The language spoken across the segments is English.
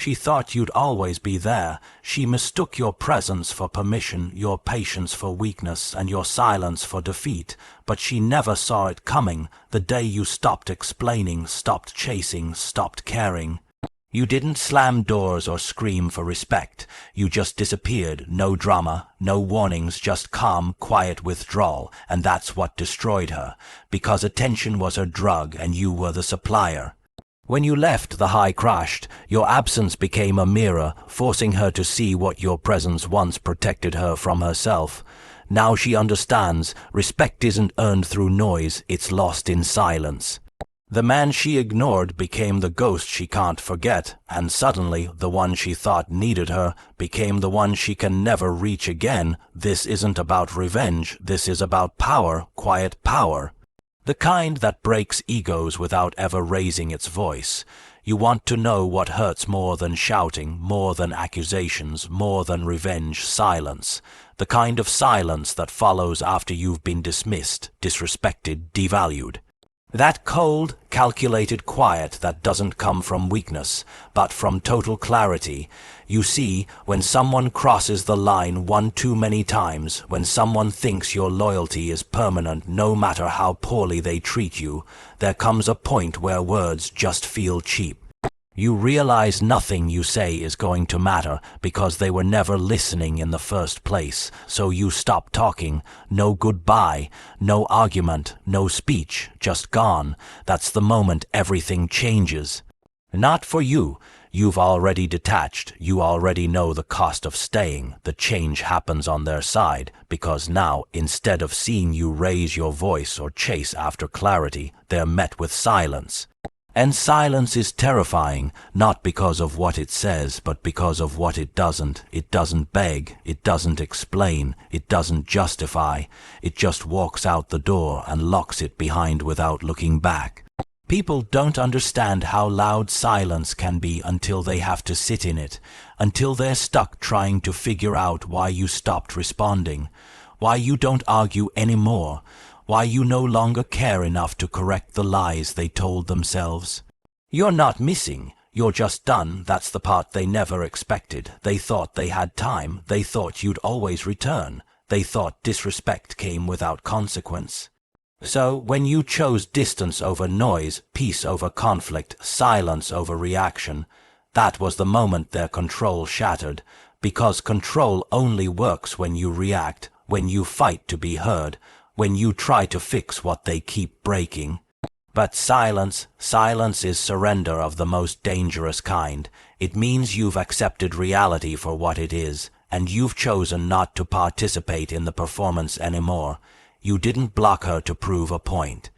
She thought you'd always be there. She mistook your presence for permission, your patience for weakness, and your silence for defeat. But she never saw it coming, the day you stopped explaining, stopped chasing, stopped caring. You didn't slam doors or scream for respect. You just disappeared, no drama, no warnings, just calm, quiet withdrawal, and that's what destroyed her, because attention was her drug and you were the supplier. When you left, the high crashed. Your absence became a mirror, forcing her to see what your presence once protected her from herself. Now she understands, respect isn't earned through noise, it's lost in silence. The man she ignored became the ghost she can't forget, and suddenly the one she thought needed her became the one she can never reach again. This isn't about revenge, this is about power, quiet power. The kind that breaks egos without ever raising its voice. You want to know what hurts more than shouting, more than accusations, more than revenge, silence. The kind of silence that follows after you've been dismissed, disrespected, devalued. That cold, calculated quiet that doesn't come from weakness, but from total clarity. You see, when someone crosses the line one too many times, when someone thinks your loyalty is permanent no matter how poorly they treat you, there comes a point where words just feel cheap. You realize nothing you say is going to matter because they were never listening in the first place, so you stop talking. No goodbye, no argument, no speech, just gone. That's the moment everything changes. Not for you. You've already detached. You already know the cost of staying. The change happens on their side because now, instead of seeing you raise your voice or chase after clarity, they're met with silence. And silence is terrifying, not because of what it says, but because of what it doesn't. It doesn't beg, it doesn't explain, it doesn't justify. It just walks out the door and locks it behind without looking back. People don't understand how loud silence can be until they have to sit in it, until they're stuck trying to figure out why you stopped responding, why you don't argue anymore, why you no longer care enough to correct the lies they told themselves. You're not missing, you're just done. That's the part they never expected. They thought they had time, they thought you'd always return, they thought disrespect came without consequence. So, when you chose distance over noise, peace over conflict, silence over reaction, that was the moment their control shattered, because control only works when you react, when you fight to be heard, when you try to fix what they keep breaking. But silence is surrender of the most dangerous kind. It means you've accepted reality for what it is, and you've chosen not to participate in the performance anymore. You didn't block her to prove a point.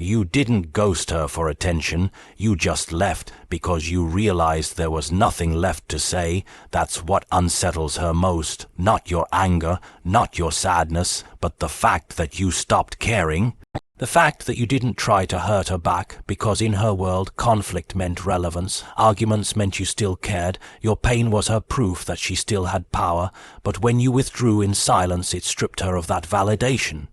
You didn't ghost her for attention. You just left because you realized there was nothing left to say. That's what unsettles her most. Not your anger, not your sadness, but the fact that you stopped caring. The fact that you didn't try to hurt her back, because in her world conflict meant relevance, arguments meant you still cared, your pain was her proof that she still had power, but when you withdrew in silence it stripped her of that validation.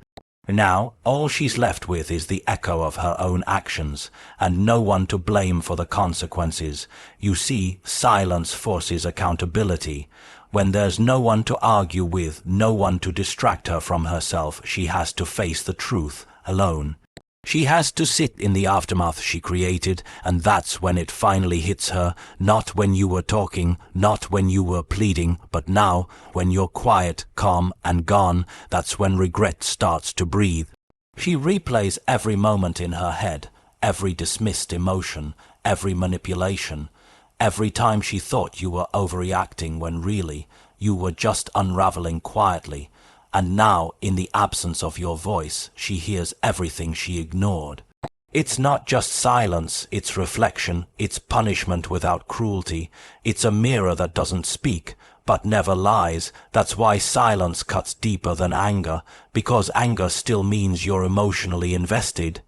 Now, all she's left with is the echo of her own actions, and no one to blame for the consequences. You see, silence forces accountability. When there's no one to argue with, no one to distract her from herself, she has to face the truth, alone. She has to sit in the aftermath she created, and that's when it finally hits her, not when you were talking, not when you were pleading, but now, when you're quiet, calm, and gone, that's when regret starts to breathe. She replays every moment in her head, every dismissed emotion, every manipulation, every time she thought you were overreacting when really, you were just unraveling quietly. And now, in the absence of your voice, she hears everything she ignored. It's not just silence, it's reflection, it's punishment without cruelty. It's a mirror that doesn't speak, but never lies. That's why silence cuts deeper than anger, because anger still means you're emotionally invested.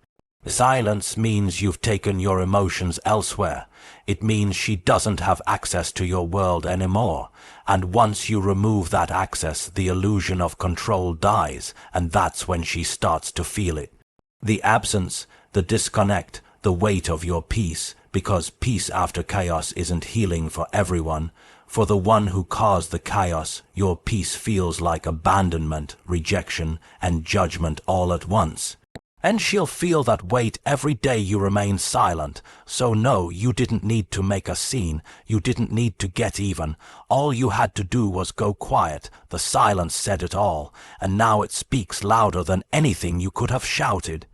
Silence means you've taken your emotions elsewhere. It means she doesn't have access to your world anymore. And once you remove that access, the illusion of control dies, and that's when she starts to feel it. The absence, the disconnect, the weight of your peace, because peace after chaos isn't healing for everyone. For the one who caused the chaos, your peace feels like abandonment, rejection, and judgment all at once. And she'll feel that weight every day you remain silent. So no, you didn't need to make a scene. You didn't need to get even. All you had to do was go quiet. The silence said it all, and now it speaks louder than anything you could have shouted.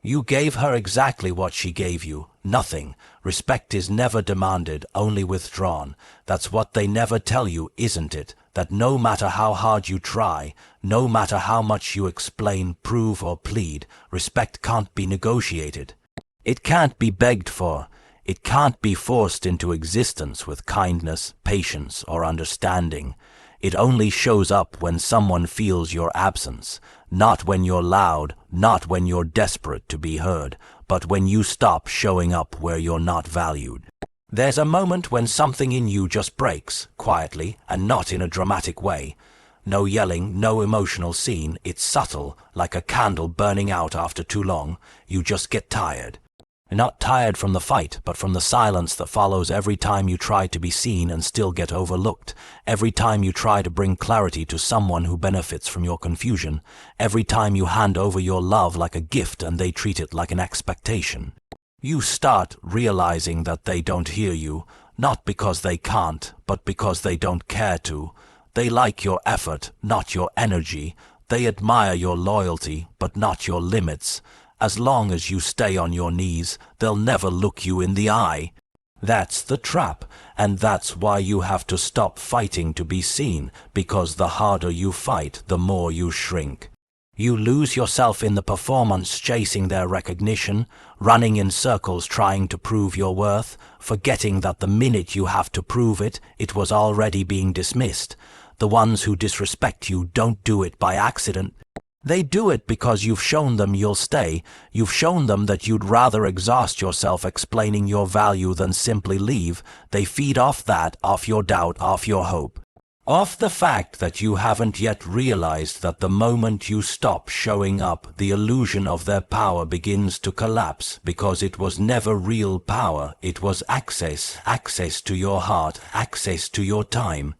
You gave her exactly what she gave you, nothing. Respect is never demanded, only withdrawn. That's what they never tell you, isn't it? That no matter how hard you try, no matter how much you explain, prove, or plead, respect can't be negotiated. It can't be begged for. It can't be forced into existence with kindness, patience, or understanding. It only shows up when someone feels your absence, not when you're loud, not when you're desperate to be heard, but when you stop showing up where you're not valued. There's a moment when something in you just breaks, quietly, and not in a dramatic way. No yelling, no emotional scene. It's subtle, like a candle burning out after too long. You just get tired. Not tired from the fight, but from the silence that follows every time you try to be seen and still get overlooked. Every time you try to bring clarity to someone who benefits from your confusion. Every time you hand over your love like a gift and they treat it like an expectation. You start realizing that they don't hear you, not because they can't, but because they don't care to. They like your effort, not your energy. They admire your loyalty, but not your limits. As long as you stay on your knees, they'll never look you in the eye. That's the trap, and that's why you have to stop fighting to be seen, because the harder you fight, the more you shrink. You lose yourself in the performance, chasing their recognition, running in circles trying to prove your worth, forgetting that the minute you have to prove it, it was already being dismissed. The ones who disrespect you don't do it by accident. They do it because you've shown them you'll stay. You've shown them that you'd rather exhaust yourself explaining your value than simply leave. They feed off that, off your doubt, off your hope. Off the fact that you haven't yet realized that the moment you stop showing up, the illusion of their power begins to collapse, because it was never real power. It was access to your heart, access to your time.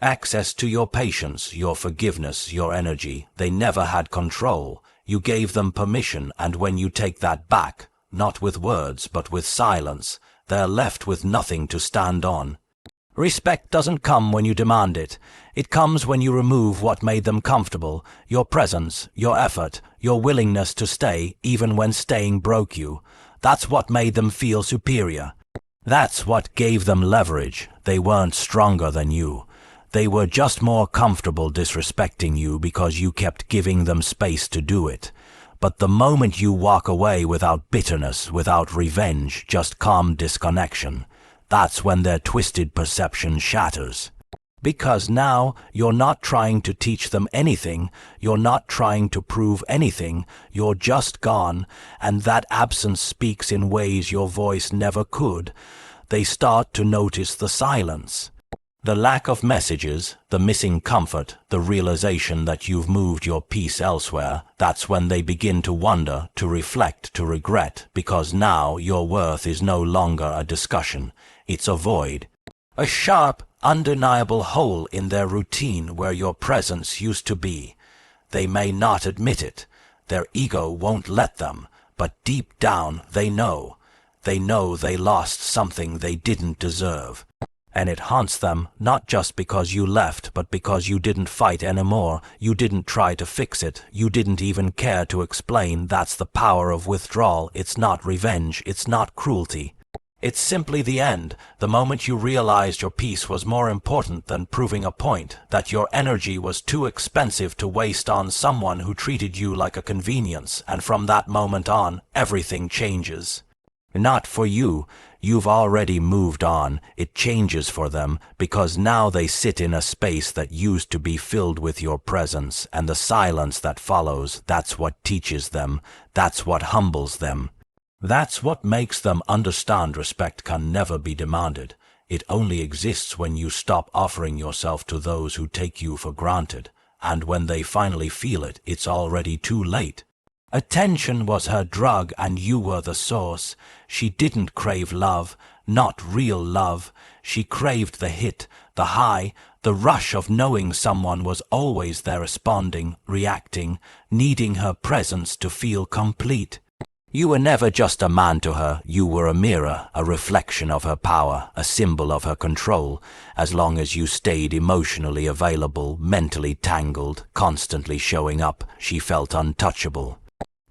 Access to your patience, your forgiveness, your energy. They never had control. You gave them permission, and when you take that back, not with words, but with silence, they're left with nothing to stand on. Respect doesn't come when you demand it. It comes when you remove what made them comfortable, your presence, your effort, your willingness to stay, even when staying broke you. That's what made them feel superior. That's what gave them leverage. They weren't stronger than you. They were just more comfortable disrespecting you because you kept giving them space to do it. But the moment you walk away without bitterness, without revenge, just calm disconnection, that's when their twisted perception shatters. Because now you're not trying to teach them anything, you're not trying to prove anything, you're just gone, and that absence speaks in ways your voice never could. They start to notice the silence. The lack of messages, the missing comfort, the realization that you've moved your peace elsewhere, that's when they begin to wonder, to reflect, to regret, because now your worth is no longer a discussion. It's a void. A sharp, undeniable hole in their routine where your presence used to be. They may not admit it. Their ego won't let them. But deep down, they know. They know they lost something they didn't deserve. And it haunts them, not just because you left, but because you didn't fight anymore. You didn't try to fix it. You didn't even care to explain. That's the power of withdrawal. It's not revenge. It's not cruelty. It's simply the end, the moment you realized your peace was more important than proving a point, that your energy was too expensive to waste on someone who treated you like a convenience, and from that moment on, everything changes. Not for you. You've already moved on. It changes for them, because now they sit in a space that used to be filled with your presence, and the silence that follows, that's what teaches them. That's what humbles them. That's what makes them understand respect can never be demanded. It only exists when you stop offering yourself to those who take you for granted. And when they finally feel it, it's already too late. Attention was her drug and you were the source. She didn't crave love, not real love. She craved the hit, the high, the rush of knowing someone was always there responding, reacting, needing her presence to feel complete. You were never just a man to her, you were a mirror, a reflection of her power, a symbol of her control. As long as you stayed emotionally available, mentally tangled, constantly showing up, she felt untouchable.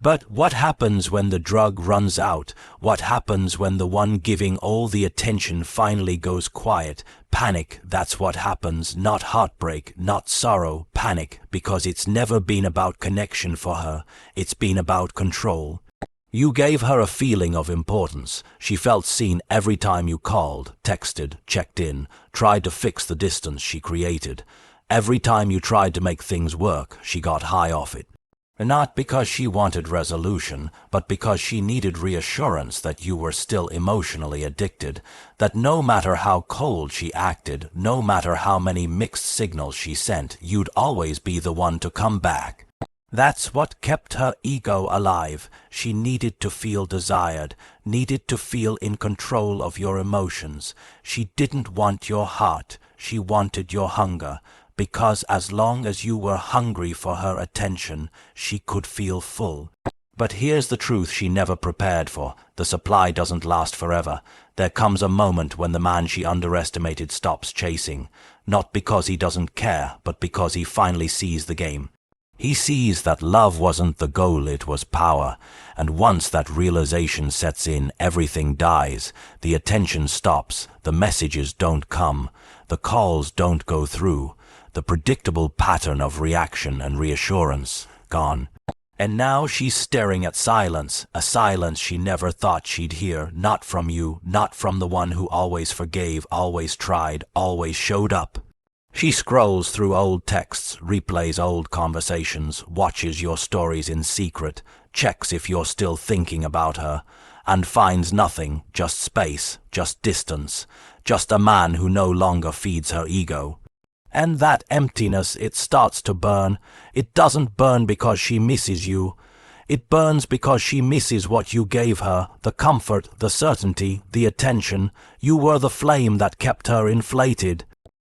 But what happens when the drug runs out? What happens when the one giving all the attention finally goes quiet? Panic, that's what happens. Not heartbreak, not sorrow, panic, because it's never been about connection for her. It's been about control. You gave her a feeling of importance. She felt seen every time you called, texted, checked in, tried to fix the distance she created. Every time you tried to make things work, she got high off it. Not because she wanted resolution, but because she needed reassurance that you were still emotionally addicted, that no matter how cold she acted, no matter how many mixed signals she sent, you'd always be the one to come back. That's what kept her ego alive. She needed to feel desired, needed to feel in control of your emotions. She didn't want your heart, she wanted your hunger, because as long as you were hungry for her attention, she could feel full. But here's the truth she never prepared for. The supply doesn't last forever. There comes a moment when the man she underestimated stops chasing, not because he doesn't care, but because he finally sees the game. He sees that love wasn't the goal, it was power, and once that realization sets in, everything dies. The attention stops, the messages don't come, the calls don't go through, the predictable pattern of reaction and reassurance gone. And now she's staring at silence, a silence she never thought she'd hear, not from you, not from the one who always forgave, always tried, always showed up. She scrolls through old texts, replays old conversations, watches your stories in secret, checks if you're still thinking about her, and finds nothing, just space, just distance, just a man who no longer feeds her ego. And that emptiness, it starts to burn. It doesn't burn because she misses you. It burns because she misses what you gave her, the comfort, the certainty, the attention. You were the flame that kept her inflated.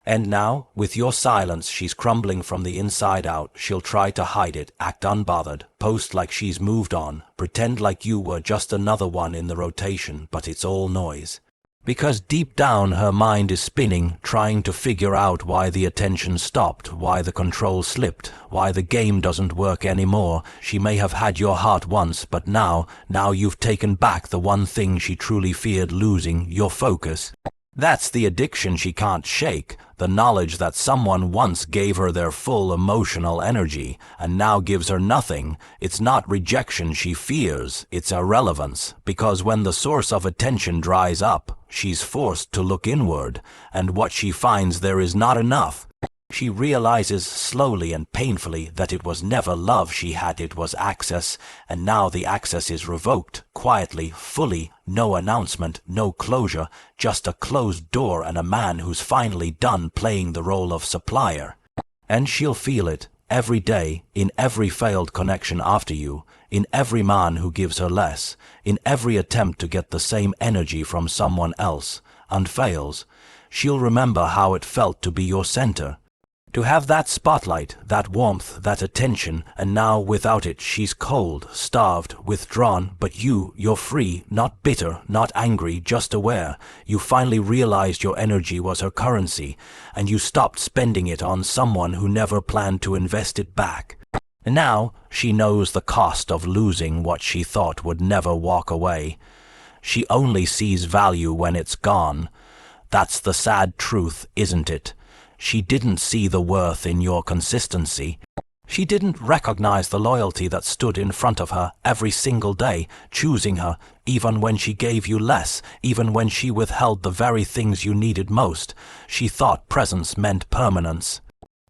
And now, with your silence, she's crumbling from the inside out. She'll try to hide it, act unbothered, post like she's moved on, pretend like you were just another one in the rotation, but it's all noise. Because deep down her mind is spinning, trying to figure out why the attention stopped, why the control slipped, why the game doesn't work anymore. She may have had your heart once, but now you've taken back the one thing she truly feared losing, your focus. That's the addiction she can't shake, the knowledge that someone once gave her their full emotional energy and now gives her nothing. It's not rejection she fears, it's irrelevance, because when the source of attention dries up, she's forced to look inward, and what she finds there is not enough. She realizes slowly and painfully that it was never love she had, it was access, and now the access is revoked, quietly, fully, no announcement, no closure, just a closed door and a man who's finally done playing the role of supplier. And she'll feel it, every day, in every failed connection after you, in every man who gives her less, in every attempt to get the same energy from someone else, and fails. She'll remember how it felt to be your center. To have that spotlight, that warmth, that attention, and now without it she's cold, starved, withdrawn, but you're free, not bitter, not angry, just aware. You finally realized your energy was her currency, and you stopped spending it on someone who never planned to invest it back. And now she knows the cost of losing what she thought would never walk away. She only sees value when it's gone. That's the sad truth, isn't it? She didn't see the worth in your consistency. She didn't recognize the loyalty that stood in front of her every single day, choosing her, even when she gave you less, even when she withheld the very things you needed most. She thought presence meant permanence.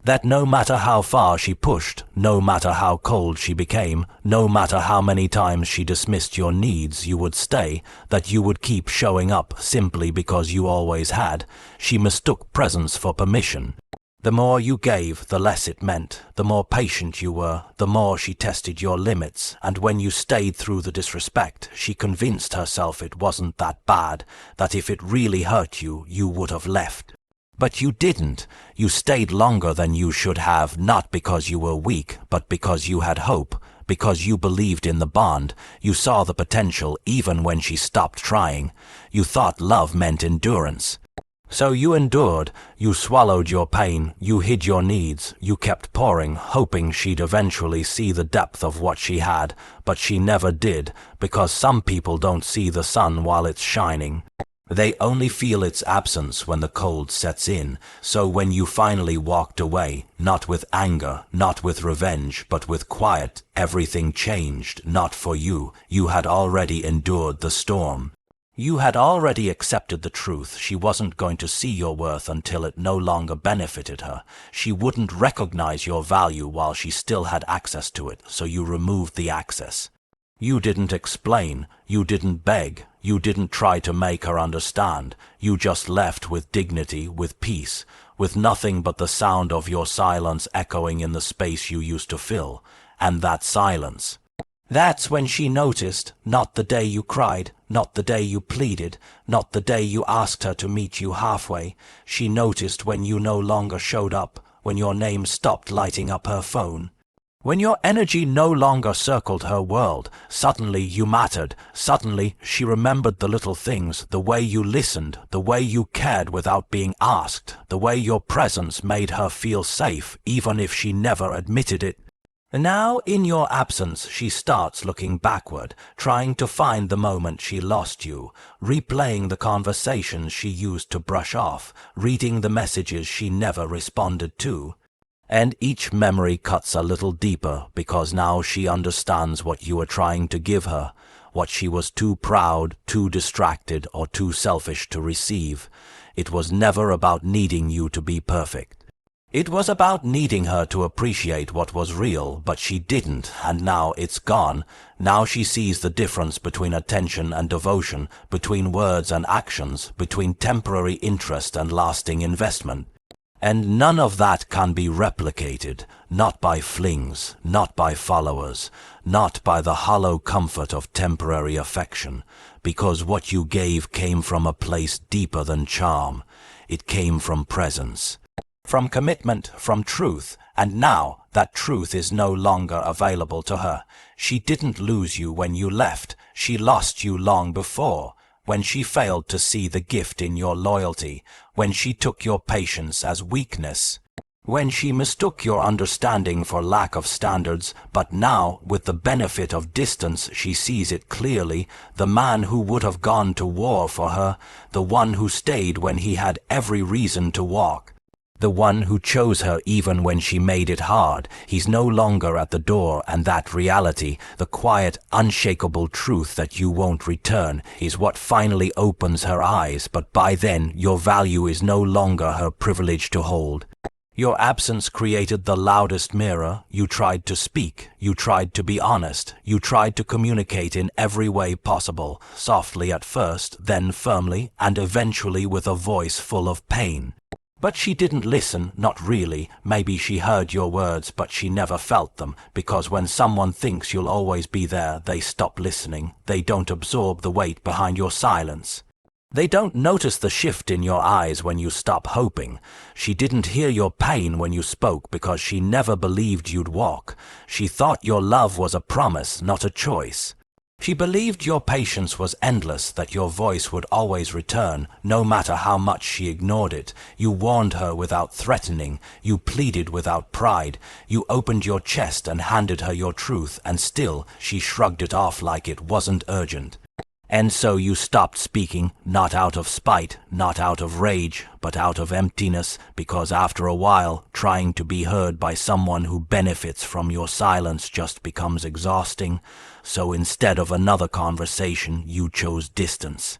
That no matter how far she pushed, no matter how cold she became, no matter how many times she dismissed your needs, you would stay, that you would keep showing up simply because you always had. She mistook presence for permission. The more you gave, the less it meant. The more patient you were, the more she tested your limits, and when you stayed through the disrespect, she convinced herself it wasn't that bad, that if it really hurt you, you would have left. But you didn't. You stayed longer than you should have, not because you were weak, but because you had hope, because you believed in the bond. You saw the potential even when she stopped trying. You thought love meant endurance. So you endured, you swallowed your pain, you hid your needs, you kept pouring, hoping she'd eventually see the depth of what she had, but she never did, because some people don't see the sun while it's shining. They only feel its absence when the cold sets in, so when you finally walked away, not with anger, not with revenge, but with quiet, everything changed, not for you. You had already endured the storm. You had already accepted the truth. She wasn't going to see your worth until it no longer benefited her. She wouldn't recognize your value while she still had access to it, so you removed the access. You didn't explain, you didn't beg, you didn't try to make her understand. You just left with dignity, with peace, with nothing but the sound of your silence echoing in the space you used to fill, and that silence. That's when she noticed, not the day you cried, not the day you pleaded, not the day you asked her to meet you halfway. She noticed when you no longer showed up, when your name stopped lighting up her phone. When your energy no longer circled her world, suddenly you mattered. Suddenly she remembered the little things, the way you listened, the way you cared without being asked, the way your presence made her feel safe, even if she never admitted it. Now, in your absence, she starts looking backward, trying to find the moment she lost you, replaying the conversations she used to brush off, reading the messages she never responded to. And each memory cuts a little deeper because now she understands what you were trying to give her, what she was too proud, too distracted, or too selfish to receive. It was never about needing you to be perfect. It was about needing her to appreciate what was real, but she didn't, and now it's gone. Now she sees the difference between attention and devotion, between words and actions, between temporary interest and lasting investment. And none of that can be replicated, not by flings, not by followers, not by the hollow comfort of temporary affection, because what you gave came from a place deeper than charm. It came from presence. From commitment, from truth, and now that truth is no longer available to her. She didn't lose you when you left, she lost you long before, when she failed to see the gift in your loyalty, when she took your patience as weakness, when she mistook your understanding for lack of standards, but now, with the benefit of distance, she sees it clearly, the man who would have gone to war for her, the one who stayed when he had every reason to walk. The one who chose her even when she made it hard, he's no longer at the door, and that reality, the quiet, unshakable truth that you won't return, is what finally opens her eyes, but by then your value is no longer her privilege to hold. Your absence created the loudest mirror. You tried to speak, you tried to be honest, you tried to communicate in every way possible, softly at first, then firmly, and eventually with a voice full of pain. But she didn't listen, not really. Maybe she heard your words, but she never felt them, because when someone thinks you'll always be there, they stop listening. They don't absorb the weight behind your silence. They don't notice the shift in your eyes when you stop hoping. She didn't hear your pain when you spoke because she never believed you'd walk. She thought your love was a promise, not a choice. She believed your patience was endless, that your voice would always return, no matter how much she ignored it. You warned her without threatening. You pleaded without pride. You opened your chest and handed her your truth, and still she shrugged it off like it wasn't urgent. And so you stopped speaking, not out of spite, not out of rage, but out of emptiness, because after a while, trying to be heard by someone who benefits from your silence just becomes exhausting. So instead of another conversation, you chose distance.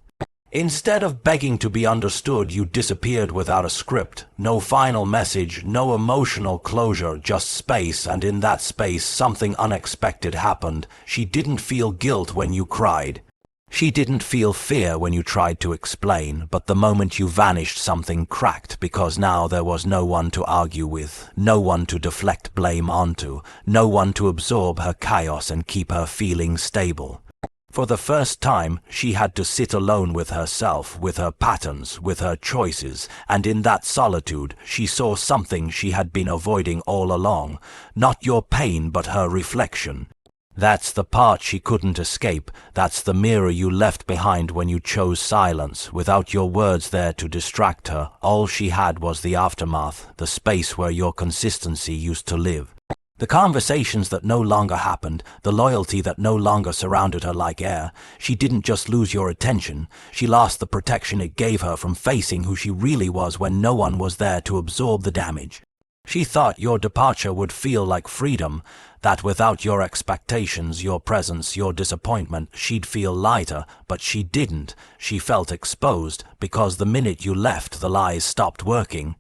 Instead of begging to be understood, you disappeared without a script. No final message, no emotional closure, just space, and in that space something unexpected happened. She didn't feel guilt when you cried. She didn't feel fear when you tried to explain, but the moment you vanished something cracked, because now there was no one to argue with, no one to deflect blame onto, no one to absorb her chaos and keep her feelings stable. For the first time, she had to sit alone with herself, with her patterns, with her choices, and in that solitude she saw something she had been avoiding all along, not your pain but her reflection. That's the part she couldn't escape, that's the mirror you left behind when you chose silence, without your words there to distract her. All she had was the aftermath, the space where your consistency used to live. The conversations that no longer happened, the loyalty that no longer surrounded her like air. She didn't just lose your attention, she lost the protection it gave her from facing who she really was when no one was there to absorb the damage. She thought your departure would feel like freedom, that without your expectations, your presence, your disappointment, she'd feel lighter, but she didn't. She felt exposed, because the minute you left, the lies stopped working.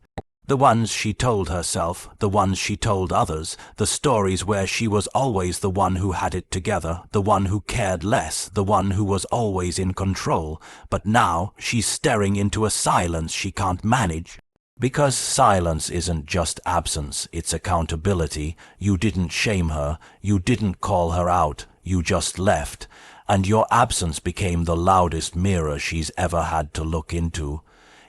The ones she told herself, the ones she told others, the stories where she was always the one who had it together, the one who cared less, the one who was always in control. But now she's staring into a silence she can't manage. Because silence isn't just absence, it's accountability. You didn't shame her, you didn't call her out, you just left. And your absence became the loudest mirror she's ever had to look into.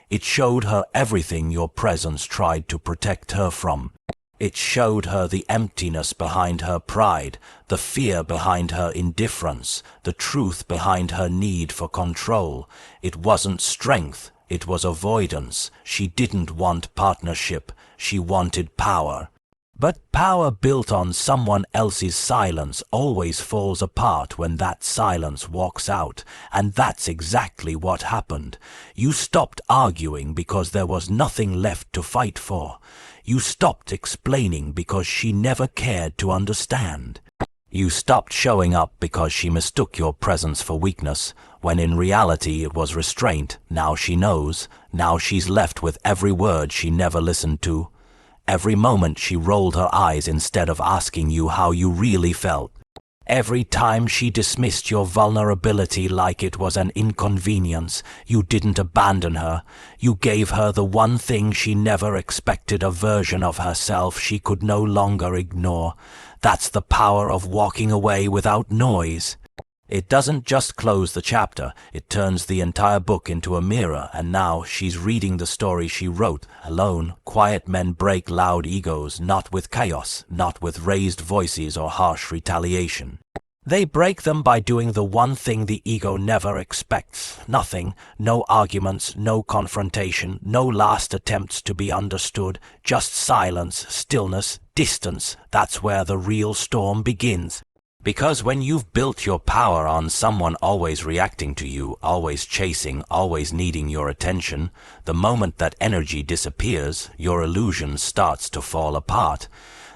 It showed her everything your presence tried to protect her from. It showed her the emptiness behind her pride, the fear behind her indifference, the truth behind her need for control. It wasn't strength, it was avoidance. She didn't want partnership, she wanted power. But power built on someone else's silence always falls apart when that silence walks out, and that's exactly what happened. You stopped arguing because there was nothing left to fight for. You stopped explaining because she never cared to understand. You stopped showing up because she mistook your presence for weakness, when in reality it was restraint. Now she knows. Now she's left with every word she never listened to. Every moment she rolled her eyes instead of asking you how you really felt. Every time she dismissed your vulnerability like it was an inconvenience. You didn't abandon her. You gave her the one thing she never expected, a version of herself she could no longer ignore. That's the power of walking away without noise. It doesn't just close the chapter, it turns the entire book into a mirror, and now she's reading the story she wrote. Alone, quiet men break loud egos, not with chaos, not with raised voices or harsh retaliation. They break them by doing the one thing the ego never expects. Nothing, no arguments, no confrontation, no last attempts to be understood, just silence, stillness, distance. That's where the real storm begins. Because when you've built your power on someone always reacting to you, always chasing, always needing your attention, the moment that energy disappears, your illusion starts to fall apart.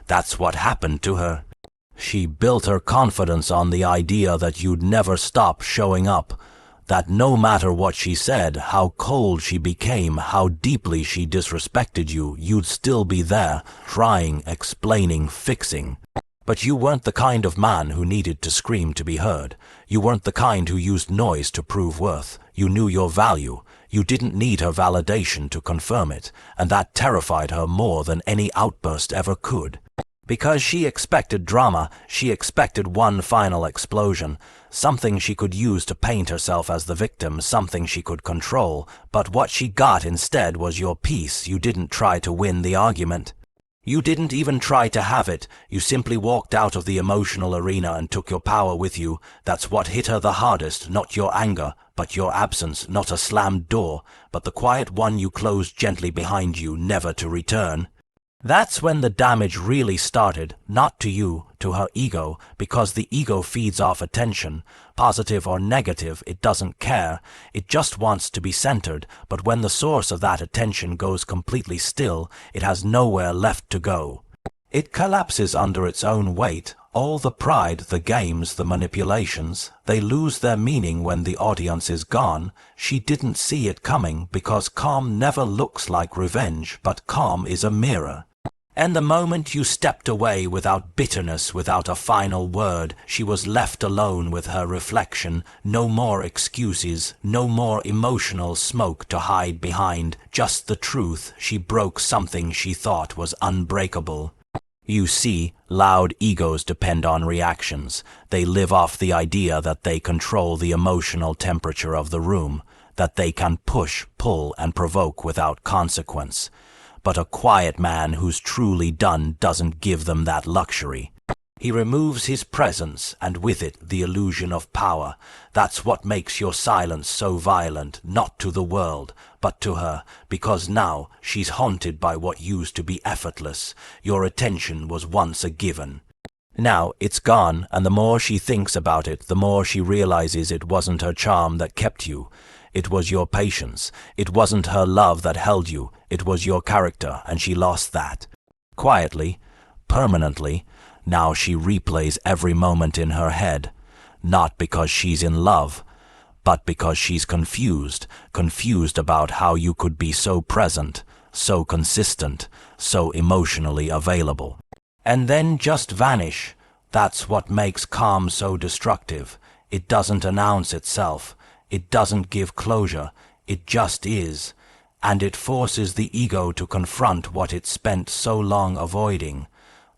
That's what happened to her. She built her confidence on the idea that you'd never stop showing up, that no matter what she said, how cold she became, how deeply she disrespected you, you'd still be there, trying, explaining, fixing. But you weren't the kind of man who needed to scream to be heard. You weren't the kind who used noise to prove worth. You knew your value. You didn't need her validation to confirm it, and that terrified her more than any outburst ever could. Because she expected drama, she expected one final explosion, something she could use to paint herself as the victim, something she could control. But what she got instead was your peace. You didn't try to win the argument. You didn't even try to have it. You simply walked out of the emotional arena and took your power with you. That's what hit her the hardest, not your anger, but your absence, not a slammed door, but the quiet one you closed gently behind you, never to return. That's when the damage really started, not to you, to her ego, because the ego feeds off attention. Positive or negative, it doesn't care. It just wants to be centered, but when the source of that attention goes completely still, it has nowhere left to go. It collapses under its own weight. All the pride, the games, the manipulations, they lose their meaning when the audience is gone. She didn't see it coming because calm never looks like revenge, but calm is a mirror. And the moment you stepped away without bitterness, without a final word, she was left alone with her reflection. No more excuses, no more emotional smoke to hide behind, just the truth. She broke something she thought was unbreakable. You see, loud egos depend on reactions. They live off the idea that they control the emotional temperature of the room, that they can push, pull, and provoke without consequence. But a quiet man who's truly done doesn't give them that luxury. He removes his presence, and with it the illusion of power. That's what makes your silence so violent, not to the world, but to her, because now she's haunted by what used to be effortless. Your attention was once a given. Now it's gone, and the more she thinks about it, the more she realizes it wasn't her charm that kept you. It was your patience. It wasn't her love that held you. It was your character, and she lost that. Quietly, permanently, now she replays every moment in her head, not because she's in love, but because she's confused about how you could be so present, so consistent, so emotionally available. And then just vanish. That's what makes calm so destructive. It doesn't announce itself. It doesn't give closure. It just is. And it forces the ego to confront what it spent so long avoiding.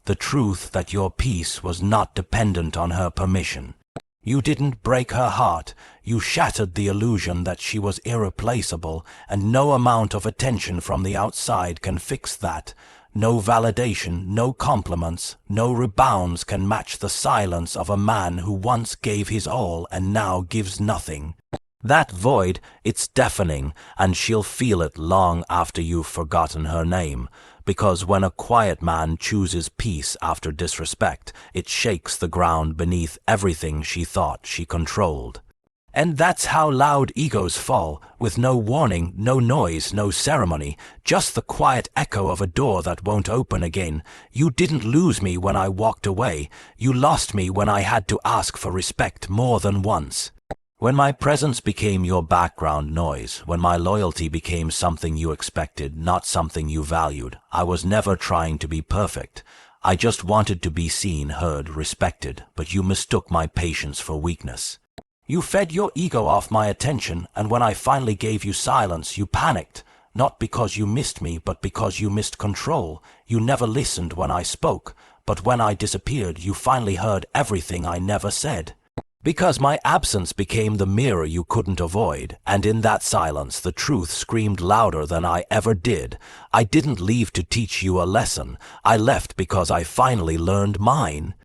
The truth that your peace was not dependent on her permission. You didn't break her heart. You shattered the illusion that she was irreplaceable, and no amount of attention from the outside can fix that. No validation, no compliments, no rebounds can match the silence of a man who once gave his all and now gives nothing. That void, it's deafening, and she'll feel it long after you've forgotten her name. Because when a quiet man chooses peace after disrespect, it shakes the ground beneath everything she thought she controlled. And that's how loud egos fall, with no warning, no noise, no ceremony, just the quiet echo of a door that won't open again. You didn't lose me when I walked away. You lost me when I had to ask for respect more than once. When my presence became your background noise, when my loyalty became something you expected, not something you valued, I was never trying to be perfect. I just wanted to be seen, heard, respected, but you mistook my patience for weakness. You fed your ego off my attention, and when I finally gave you silence, you panicked. Not because you missed me, but because you missed control. You never listened when I spoke, but when I disappeared, you finally heard everything I never said. Because my absence became the mirror you couldn't avoid, and in that silence the truth screamed louder than I ever did. I didn't leave to teach you a lesson. I left because I finally learned mine.